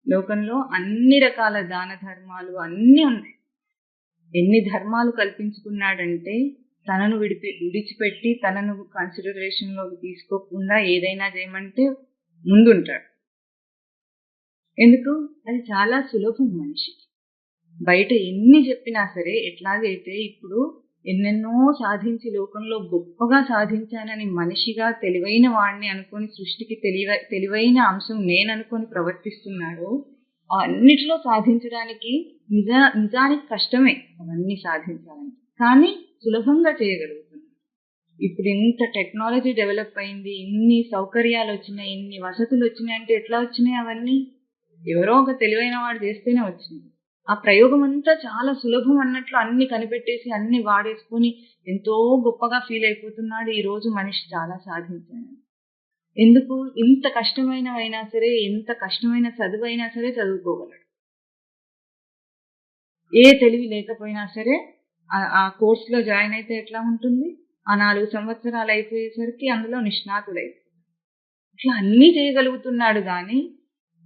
లోకంలో అన్ని రకాల దాన ధర్మాలు అన్నీ ఉన్నాయి. ఎన్ని ధర్మాలు కల్పించుకున్నాడంటే తనను విడిచిపెట్టి తనను కన్సిడరేషన్లోకి తీసుకోకుండా ఏదైనా చేయమంటే ముందుంటాడు. ఎందుకు? అది చాలా సులభం మనిషికి. బయట ఎన్ని చెప్పినా సరే, ఎట్లాగైతే ఇప్పుడు ఎన్నెన్నో సాధించి లోకంలో గొప్పగా సాధించానని మనిషిగా తెలివైన వాడిని అనుకొని సృష్టికి తెలివైన అంశం నేననుకొని ప్రవర్తిస్తున్నాడో, అన్నిటిలో సాధించడానికి నిజానికి కష్టమే అవన్నీ సాధించాలని, కానీ సులభంగా చేయగలుగుతున్నాడు. ఇప్పుడు ఇంత టెక్నాలజీ డెవలప్ అయింది, ఇన్ని సౌకర్యాలు వచ్చినాయి, ఇన్ని వసతులు వచ్చినాయి అంటే ఎట్లా వచ్చినాయి? అవన్నీ ఎవరో ఒక తెలివైన వాడు చేస్తేనే వచ్చినాయి. ఆ ప్రయోగం అంతా చాలా సులభం అన్నట్లు అన్ని కనిపెట్టేసి అన్ని వాడేసుకొని ఎంతో గొప్పగా ఫీల్ అయిపోతున్నాడు. ఈ రోజు మనిషి చాలా సాధించాడు. ఎందుకు? ఇంత కష్టమైనవైనా సరే, ఎంత కష్టమైన చదువైనా సరే చదువుకోగలడు. ఏ తెలివి లేకపోయినా సరే ఆ కోర్సులో జాయిన్ అయితే ఎట్లా ఉంటుంది? ఆ 4 సంవత్సరాలు అయిపోయేసరికి అందులో నిష్ణాతుడైపోతాడు. ఇట్లా అన్నీ చేయగలుగుతున్నాడు. కానీ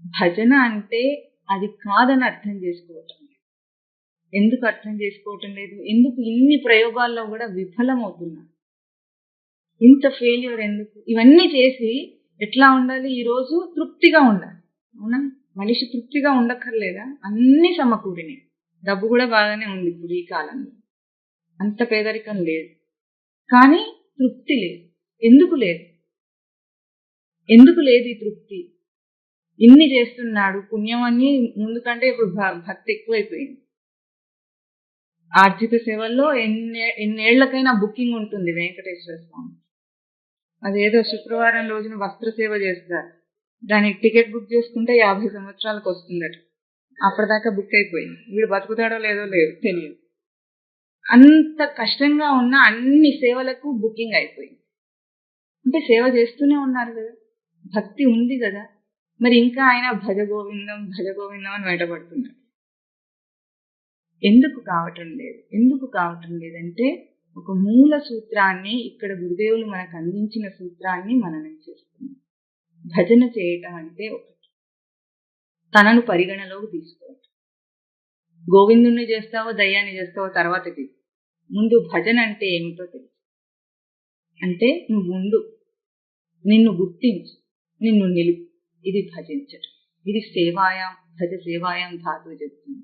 భజన అంటే అది కాదని అర్థం చేసుకోవటం లేదు. ఎందుకు అర్థం చేసుకోవటం లేదు? ఎందుకు ఇన్ని ప్రయోగాల్లో కూడా విఫలమవుతున్నారు? ఇంత ఫెయిల్యూర్ ఎందుకు? ఇవన్నీ చేసి ఎట్లా ఉండాలి? ఈరోజు తృప్తిగా ఉండాలి. అవునా? మనిషి తృప్తిగా ఉండక్కర్లేదా? అన్ని సమకూరినాయి. డబ్బు కూడా బాగానే ఉంది ఇప్పుడు ఈ కాలంలో, అంత పేదరికం లేదు. కానీ తృప్తి లేదు. ఎందుకు లేదు? ఎందుకు లేదు ఈ తృప్తి? ఇన్ని చేస్తున్నాడు, పుణ్యం అని ముందు కంటే ఇప్పుడు భక్తి ఎక్కువైపోయింది. ఆర్జిత సేవల్లో ఎన్నేళ్లకైనా బుకింగ్ ఉంటుంది వెంకటేశ్వర స్వామి. అదేదో శుక్రవారం రోజున వస్త్ర సేవ చేస్తారు, దానికి టికెట్ బుక్ చేసుకుంటే 50 సంవత్సరాలకు వస్తుందట. అప్పటిదాకా బుక్ అయిపోయింది. వీడు బతుకుతాడో లేదో తెలియదు. అంత కష్టంగా ఉన్న అన్ని సేవలకు బుకింగ్ అయిపోయింది. అంటే సేవ చేస్తూనే ఉన్నారు కదా, భక్తి ఉంది కదా, మరి ఇంకా ఆయన భజ గోవిందం అని బయటపడుతున్నాడు. ఎందుకు కావటం లేదు? ఎందుకు కావటం లేదంటే ఒక మూల సూత్రాన్ని, ఇక్కడ గురుదేవులు మనకు అందించిన సూత్రాన్ని మననం చేస్తున్నాం. భజన చేయటం అంటే ఒకటి, తనను పరిగణలోకి తీసుకోవటం. గోవిందుణ్ణి చేస్తావో దయ్యాన్ని చేస్తావో తర్వాతకి, ముందు భజన అంటే ఏమిటో తెలుసు. అంటే నువ్వు ఉండు, నిన్ను గుర్తించు, నిన్ను నిలుపు. ఇది భజించటం. ఇది సేవాయాం, భజ సేవాయాం ధాతువు చెప్తుంది.